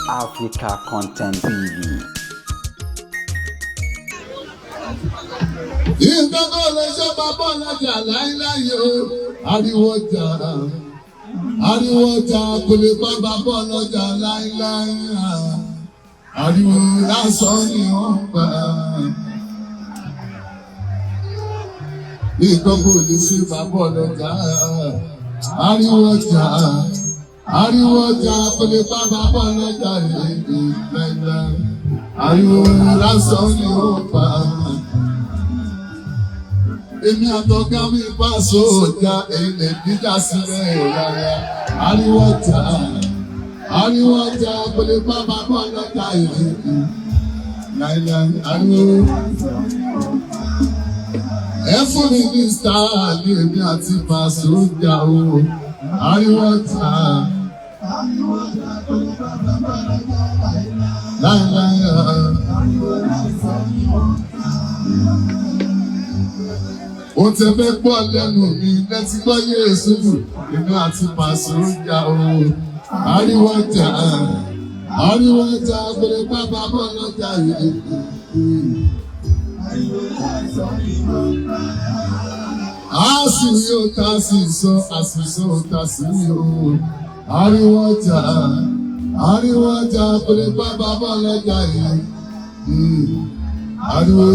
Africa Content TV. Ìgbàgbọ́ lè ṣe bàbá ọlọ́jà láíláyé o. Ariwo ọjà kò lè bá bàbá ọlọ́jà láíláyé. Ariwo lásán ni wọ́n pa. Ìgbàgbọ́ lè ṣe bàbá ọlọ́jà. Ariwo ọjà kò lè bá bàbá ọlọ́jà láíláyé. Ariwo lásán ni wọ́n pa. Èmi àtọ̀gá mi bá sójà èlé dídá sílẹ̀ rárá. Ariwo ọjà kò lè bá bàbá ọlọ́jà ìrètí. Láíláí ariwo. Ẹ fún mi ní stáàlì èmi àti bá sójà o. Ariwo ọjà kò lè bá bàbá ọlọ́jà láíláí. Ó ti fẹ́ pọ̀ lẹ́nu mi lẹ́tí gbọ́ Yéésù èmi àti Pàṣẹjà o. Ariwo ọjà gbèrè pápá bọ́ lọ́jà yìí. A sì ní o ta sí sọ, àṣìṣe o ta sí o. Ariwo ọjà gbèrè pápá bọ́ lọ́jà yìí. Ariwo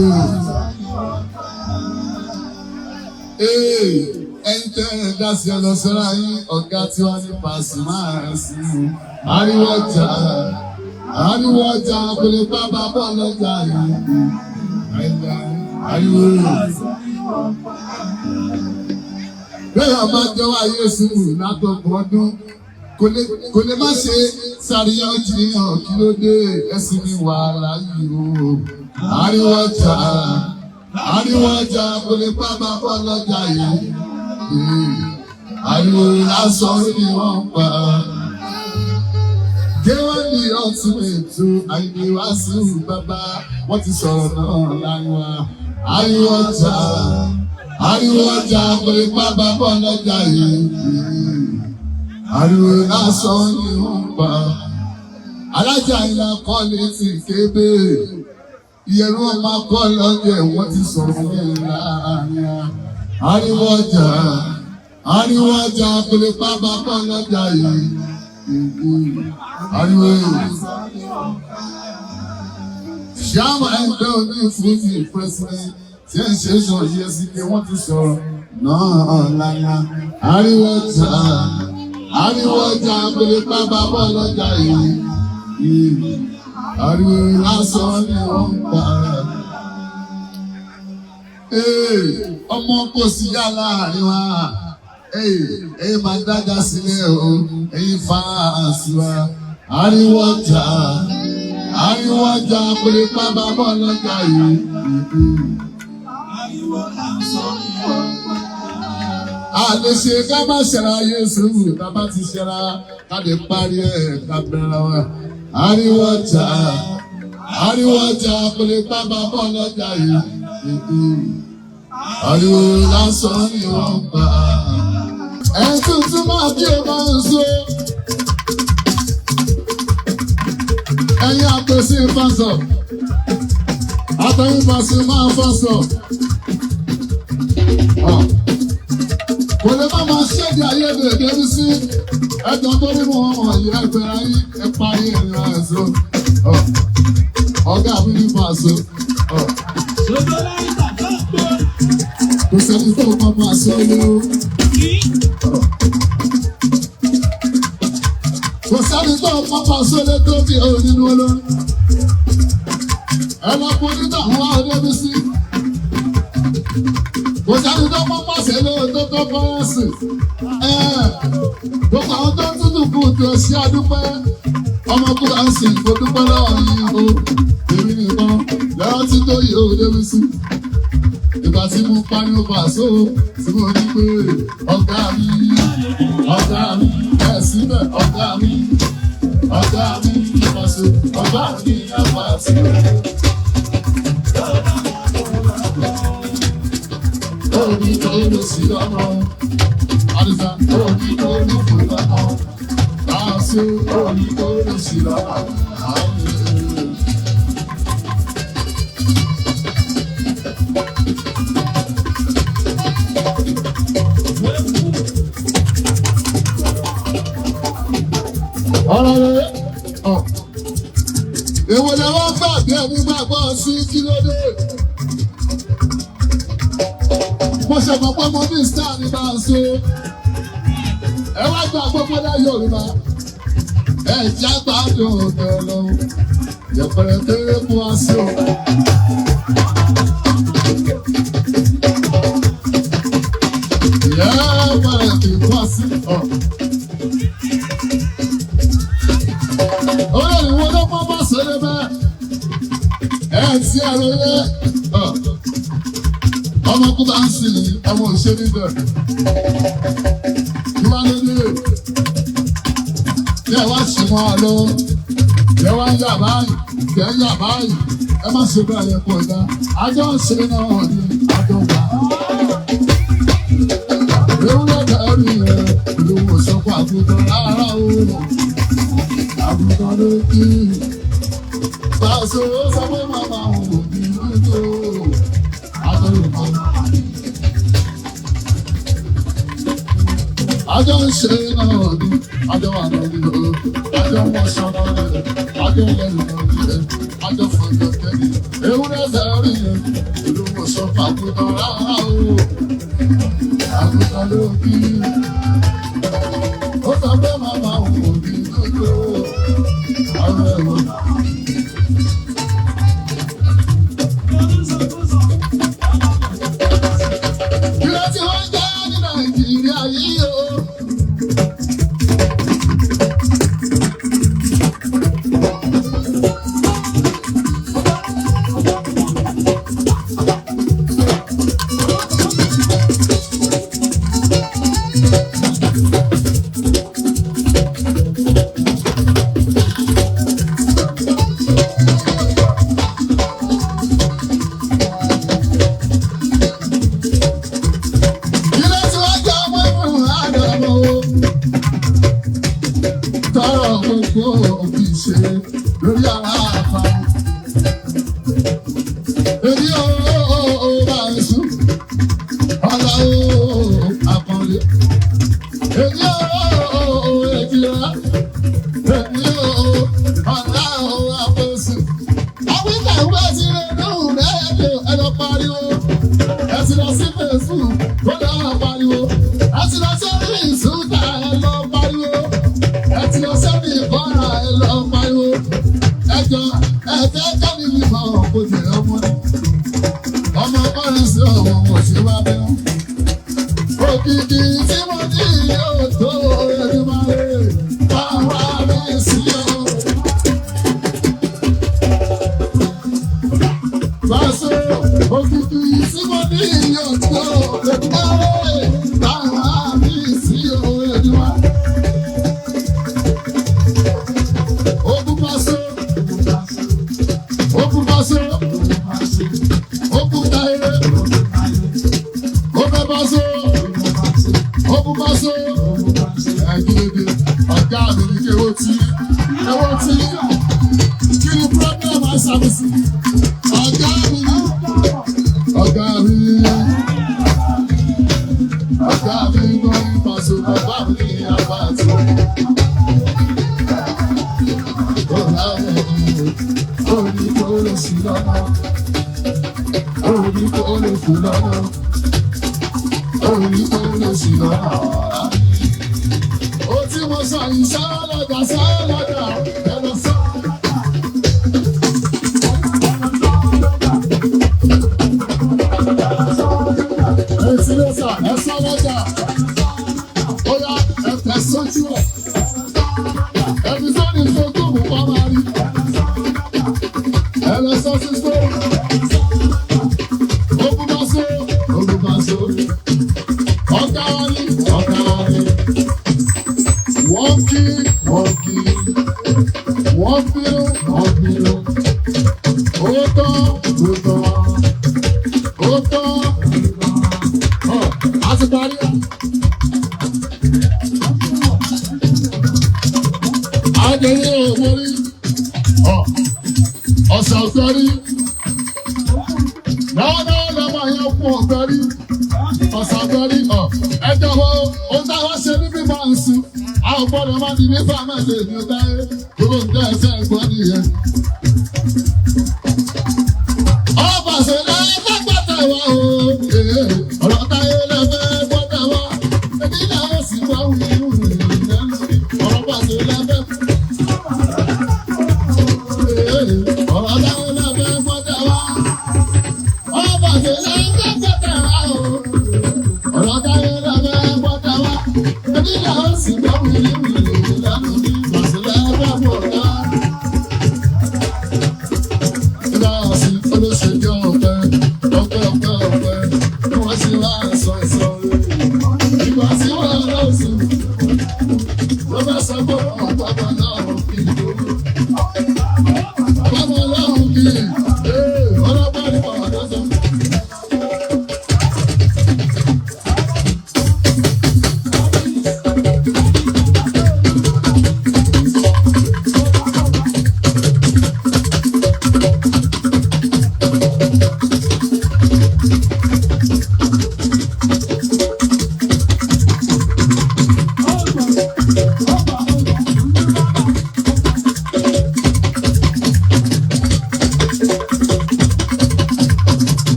ẹ̀yin tẹ́ ẹ̀ dá sí ẹ lọ sọ́ra yín ọ̀gá tí wọ́n ní Pasuma sí i. Ariwo ọjà kò lè bá bàbá ọlọ́jà yìí. Ariwo. Bẹ́ẹ̀ ọba jẹ́wọ́ ayé sùúrù látọ̀kọ̀ ọdún kò lè má ṣe ṣàríyànjiyàn kí ló dé ẹ̀sìn ní wàhálà yìí o. Ariwo ọjà kò lè bá bàbá ọlọ́jà yìí. Ariwo lásán ni wọ́n pa. Kéwọ́n ní ọ̀túnmẹ̀tù àìní wá sí bàbá wọ́n ti sọ̀rọ̀ náà láyé. Ariwo ọjà kò lè bá bàbá ọlọ́jà yìí. Ariwo lásán ni wọ́n pa. Alájà ìlà kọ́ létí kébé. Ìyẹ̀rù ọmọ akọ́ lọ́jọ́ wọ́n ti sọ̀rọ̀ ní láàrin. Ariwo ọjà kò lè pa bàbá ọlọ́jà yìí. Ariwo. Ṣáàmù ẹgbẹ́ oní fújì president tí ẹ̀ ń ṣe sọ yẹ sí pé wọ́n ti sọ̀rọ̀ náà láyà. Ariwo ọjà kò lè pa bàbá ọlọ́jà yìí. Ariwo lásán ni wọ́n ń pa. Ọmọ kò sí yá láàrin wa. Ẹ̀yin máa dájà sílẹ̀ o. Ẹ̀yin fáàsì wa. Ariwo ọjà kò lè pa bàbá ọlọ́jà yìí. Ariwo lásán ni wọ́n ń pa. Àlèṣe ká má ṣẹ̀ra Yéésù tá bá ti ṣẹ̀ra ká lè parí ẹ̀ ká bẹ̀rẹ̀ wa. Ariwo ọjà kò lè pa bàbá ọlọ́jà yìí. Ariwo lásán ni wọ́n pa. Ẹ̀sùn tí máa bí o máa ń so. Ẹ̀yin àpèsè fásọ̀. Àtẹ̀yìn fásọ̀ máa fásọ̀. Kò lè má máa ṣẹ́ẹ̀dì ayédè débi sí. Ẹjọ́ tó ní mọ̀ wọ̀nyí ẹgbẹ́ ayé ẹ parí ẹ̀rọ ẹ̀sọ́. Ọ̀gá mi ní Pàṣẹ. Kò sẹ́ni tó mọ̀ Pàṣẹ olówó. Kò sẹ́ni tó mọ̀ Pàṣẹ olówó tó bí òun nínú olórí. Ẹ lọ kó nínú àwọn ọdẹ́bí sí. Kò sẹ́ni tó mọ̀ Pàṣẹ olówó tó tó fọ́ọ̀sì. Gbogbo àwọn tó ń tútù kù tó ṣe àdúpẹ́. Ọmọ kú à ń sìn kó dúpẹ́ lọ́wọ́ yín o. Èmi nìkan lọ́wọ́ tí tó yẹ ò débi sí. Ìgbà tí mo pariwo Pàṣẹ tí mo ní pé ọ̀gá mi ẹ̀ síbẹ̀ ọ̀gá mi Pàṣẹ ọ̀gá mi àpá àti òní tó lọ sí ọmọ. Àdìsá òní tó ní fún ọmọ. sí orí tó lè sí lọ́wọ́. Ọ̀rọ̀ rẹ̀ èwo ni wọ́n gbàgbé ẹni gbàgbọ́ sí kí ló dé. Mo ṣe mọ̀ pé mo ní star ní bá a ṣe. Ẹ wá gba gbogbo dá Yorùbá. Ẹ já gbádùn ọ̀dọ̀ lọ. Yẹ̀pẹ̀rẹ̀ kéré fún wa sí o. Yẹ̀pẹ̀rẹ̀ kì í fún wa sí o. Olórí wo ló pọ́ bá ṣẹlẹ̀ bẹ́ẹ̀? Ẹ ti àrò yẹ. Ọmọ kú bá ń sìn ọmọ òṣèré bẹ̀. Kí wá ló dé? Bí ẹ wá ṣì mọ́ ọ lọ, ẹ wá ń yà báyìí, kẹ́ ń yà báyìí, ẹ má ṣe bẹ́ẹ̀ yẹ kó dá. Àjọ ń ṣe náà ní àjọ gbà. Ewúrẹ́ kẹ́rì rẹ̀ ìlú òṣọ́kọ̀ àgùntàn rárá o. Àgùntàn ló kí. Pàṣẹ ó sọ pé màmá òun ò ní lójó. Àjọ ń ṣe náà ní àjọ wà lórí o, àjọ wọn ṣọmọ rẹ, àjọ lẹ́nu lórí rẹ, àjọ fọjọ kẹ́lí. Ewúrẹ́ sẹ́rí yẹn, ìlú wọn sọ fàgùtàn rárá o, àgùtàn ló kí. Ó sọ pé màmá òun ò ní lójú o, àwọn ẹ̀rọ. Lórí ara àpá. Èmi ò bá ẹ̀sùn, ọ̀la ò àpọ̀lé. Èmi ò èjìlá, èmi ò ọ̀la ò àpẹ̀sùn. Àwíkà ìwé ti rẹ̀ lóhùn rẹ̀ ẹ̀lọ́ pariwo. Ẹ ti lọ sí Facebook, ó lọ́ pariwo. Ẹ ti lọ sórí ìsúta ẹ̀lọ́ pariwo. Ẹ ti lọ sórí ìbọ̀ra ẹ̀lọ́ pariwo. Ẹjọ́ ẹ̀jẹ̀ jáde ní ìmọ̀ kò jẹ́ ọmọ ní. Ọmọ bọ́ọ̀lù sí ọ̀wọ̀ wọ̀ sí wá bí wọ́n. Òkìkí tí mo ní yóò tó ẹni máa lè bá wá mi sí o. Bàṣọ òkìkí tí mo ní yóò tó ẹni máa lè bá wá mi sí o ẹni wá. Ogun Bàṣọ. Ogun Bàṣọ, ogun Táyé, ogun Bàṣọ, ogun Bàṣọ, ẹ̀gídé, ọ̀gá mi ní kéwọ́ tí, kí ni problem àṣàbùsì? Ọ̀gá mi ní, ọ̀gá mi ní, ọ̀gá mi ní gbọ́n Bàṣọ, bàbá mi ní apá àti orí tó lè sí lọ́nà, orí tó lè sí lọ́nà, orí tó lè sí lọ́nà. Ó tí mo sọ yìí sáálàdà ẹ lọ sọ. Èsì ló sà ẹ sọ lọ́jà, ó yá ẹ tẹ̀ sójú ẹ̀. Ẹbí sọ́ni ìfowópamọ́ mú pa máa rí. Ẹ lọ sọ sí sórí. Ogun Bàṣọ, ogun Bàṣọ. Ọ̀gá wa ní, ọ̀gá wa ní. Wọ́n kí, wọ́n kí. Wọ́n bínú, wọ́n bínú. Ó tán, ó tán. Ó tán. A ti parí. ọkùnrin òmórí ọ̀sẹ̀ ọ̀gbẹ́rí lọ́wọ́lọ́wọ́ lọ́mọ yẹn fún ọ̀gbẹ́rí ọ̀sẹ̀ ọ̀gbẹ́rí ẹjọ́ wo ó táwọn ṣe níbí máa ń sùn àwọn gbọ́dọ̀ máa di ní fámẹ́lì ní ọ̀dáyé gbogbo nǹkan ẹ̀sẹ̀ ẹ̀gbọ́n nìyẹn. ọba ṣe lẹ́yìn gbọ́dọ̀ wá o ọ̀rọ̀ táyé lẹ́fẹ̀ẹ́ gbọ́dọ̀ wá ẹbí náà sì wá wíwú ìlẹ́nu ọ̀rọ̀ bá ṣe lẹ́fẹ̀ẹ́. ọ̀rọ̀ táyé lẹ́fẹ̀ẹ́ gbọ́dọ̀ wá ọba ṣe lẹ́yìn gbọ́dọ̀ wá o ọ̀rọ̀ táyé lẹ́fẹ̀ẹ́ gbọ́dọ̀ wá ẹbí náà sì wá wíwú ìlẹ́nu ọ̀rọ̀ ṣe lẹ́fẹ̀ẹ́ gbọ́dọ̀ wá.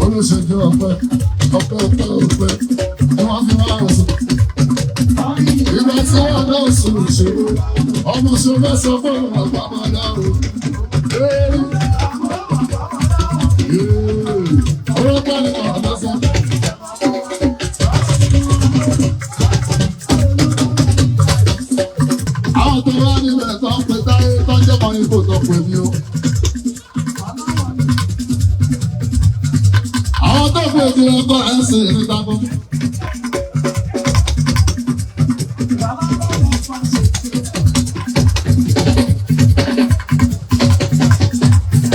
Olùṣèjọ ọpẹ́ ni wọ́n fi máa ń sùn. Ìgbà tí wọ́n náà sùn ṣe ọmọ ṣọlá sọ fún àpamọ́ dáhùn. Ọlọ́pàá ni wọ́n lọ sọ. Àwọn tó wá nílẹ̀ tó ń pe táyé tó ń jẹ́ kan ipò tó pè mí o. Àwọn tó pè mí ẹ̀kọ́ ẹ̀ ń ṣe ìrìntà fún mi.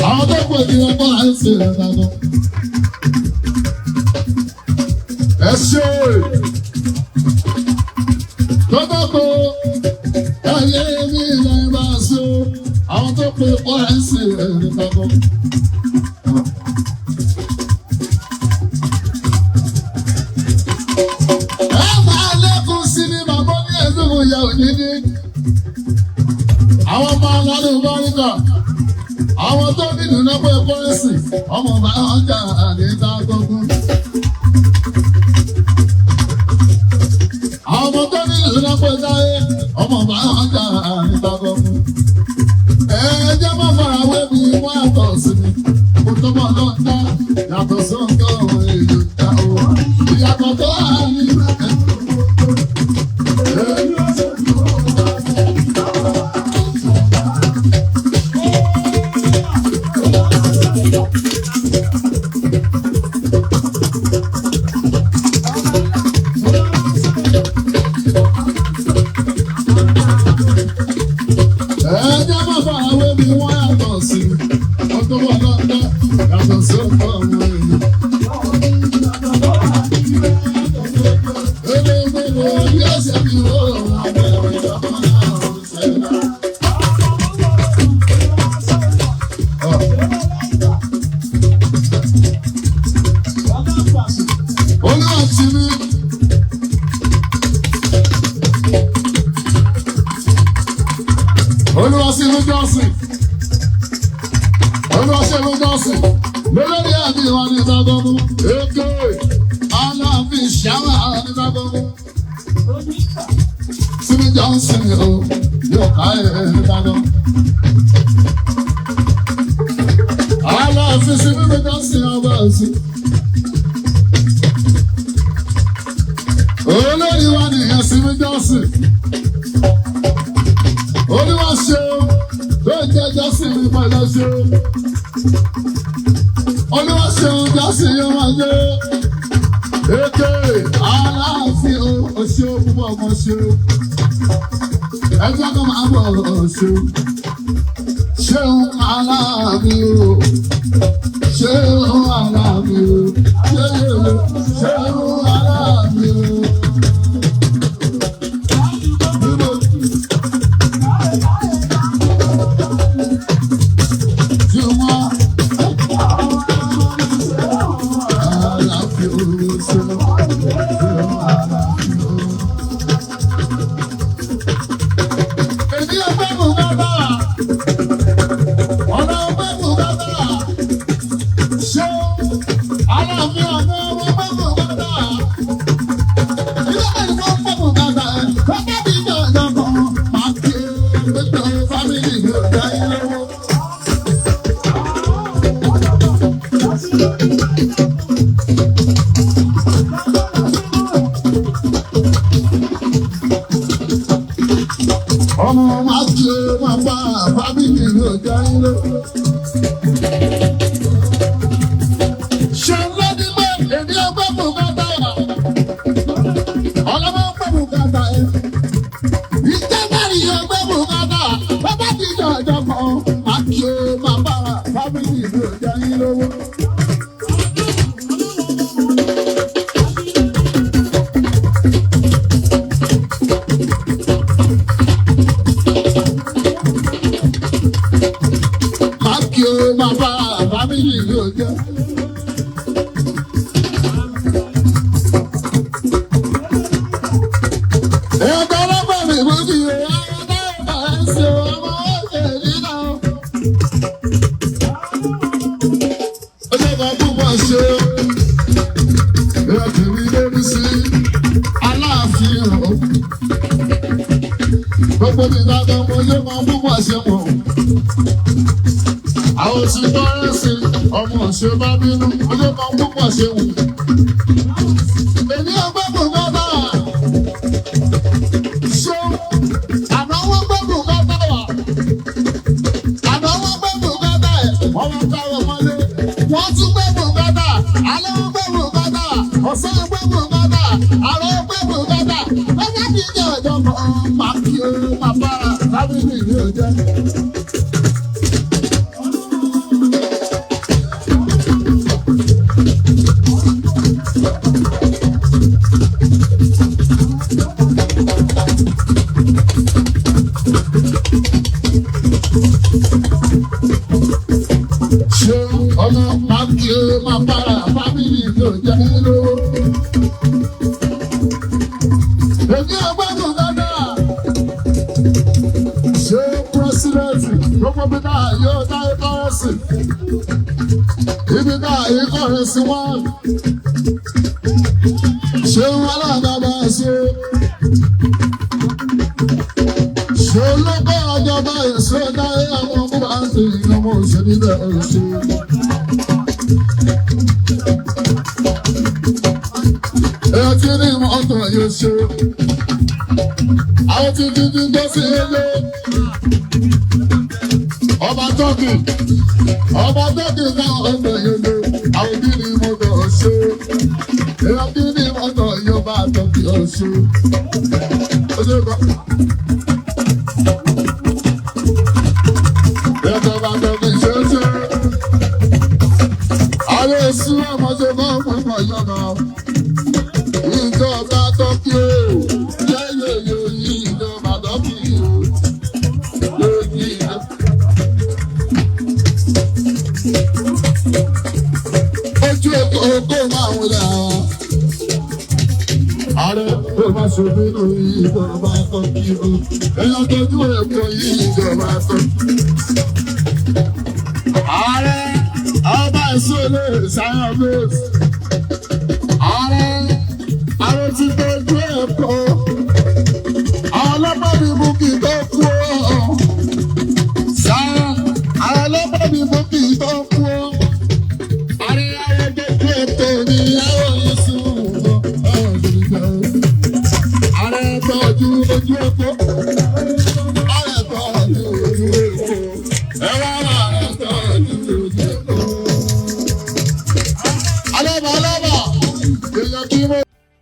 Àwọn tó pè mí ẹ̀kọ́ ẹ̀ ń ṣe ìrìntà fún mi. Ẹ ṣe lọ́dọ̀kọ̀ ẹ̀yẹ mi ilẹ̀ bá ṣe àwọn tó pè ẹ̀kọ́ ẹ̀ ń ṣe ìrìntà fún mi. Àwọn ọmọ aládùn bọ́ríkà, àwọn tó nínú lọ́pọ̀ ẹ̀kọ́ ẹ̀sìn, ọmọ bá wọn jà àdéhà gbọ́gbọ́n. Àwọn ọmọ tó nínú lọ́pọ̀ ìdáyé, ọmọ bá wọn jà àdéhà gbọ́gbọ́n. Ẹ̀ẹ́dẹ́ máa fara wé mi wọ́n yàtọ̀ sí mi, mo tó mọ̀ náà dá yàtọ̀ sóńtọ̀ èyí dá o. Ìyàtọ̀ tó wà ní Melody àti ìwà ní ìdágọ́mú, èké aláàfin ṣáwà ní ìdágọ́mú. Simi Johnson yóò ká ẹ̀ ní ìdágọ́mú. Aláàfin Simi Johnson ọba ẹ̀sìn. Olórí wa nìyẹn Simi Johnson. Olúwa ṣe tó ń jẹ́ Johnson ní pẹ̀lú ṣe. olúwa ṣeun jásí yóò máa jẹ́ èké aláàfin oṣù púpọ̀ ọmọ ṣe ẹjọ́ kan máa bọ̀ ṣe ṣeun aláàfin o ṣeun aláàfin o ṣeun aláàfin o. Àwọn tí tọ́rẹ́ sí ọmọ ṣe bá bínú, ọjọ́ kan púpọ̀ ṣe wù. Èmi ọgbẹ́ bùkátà ṣó ànáwó gbẹ́ bùkátà wà. Ànáwó gbẹ́ bùkátà ẹ̀ wọ́n máa ká wọn mọ́lé. Wọ́n tún gbẹ́ bùkátà, alẹ́ wọn gbẹ́ bùkátà, ọ̀sán gbẹ́ bùkátà, àrọ̀ gbẹ́ bùkátà. Lọ́jọ́ kí ní ọjọ́ kan máa kí o máa bára lábílì ní ọjọ́. Ọmọ pàkí máa bára fámìlì tó jẹ́ nílò. Èmi ọgbẹ́gun dáadáa. Ṣé pírẹsidẹ́ntì gbogbo bí náà yóò dáyé kọ́rẹ́sì? Ibi náà yìí kọ́rẹ́sì wọ́n. Ṣé wọn aláàbàbà ṣe? Ṣé olóko ọjọba èso dáyé àwọn ọmọ bá ń sè é ọmọ òṣèlú bẹ́ẹ̀ ṣe? Ẹ̀yọ́ ní mọ́tò yóò ṣe. Àwọn tí dídí tó sí ilé. Ọba tọ́kì náà ọmọ yóò lé. Àwọn tí ní mọ́tò ṣe. Ẹ̀yọ́ tí ní mọ́tò yóò bá tọ́kì ṣe. Ó ṣe kọ́. Ẹ̀yọ́ bá tọ́kì ṣe ṣe. Àwọn èsì ọmọ ṣe kọ́ ọmọ yọ̀nà. Ìjọba tọ́kí o, yẹ́yẹ́yẹ́ ìjọba tọ́kí o, lórí ìjọba. Ojú oko máa ń wọlé àwọn. Ààrẹ tó bá ṣubú nínú ìjọba tọ́kí o, èèyàn tójú èkó yìí ìjọba tọ́kí. Ààrẹ ọba ìṣòlè sáyà bẹ́ẹ̀sì. Ààrẹ. Àwọn tí tó ojú ẹ̀kọ́, àwọn ọlọ́pàá mi mú kí tó kú ọ́. Sáà, àwọn ọlọ́pàá mi mú kí tó kú ọ́. Àrí àwọn tó kú ètò ní àwọn yìí sùn lọ, àwọn ìgbìgbà. Ààrẹ tọ́jú ojú ẹ̀kọ́, ààrẹ tọ́jú ojú ẹ̀kọ́, ẹ̀rọ ààrẹ tọ́jú ojú ẹ̀kọ́. kí mo.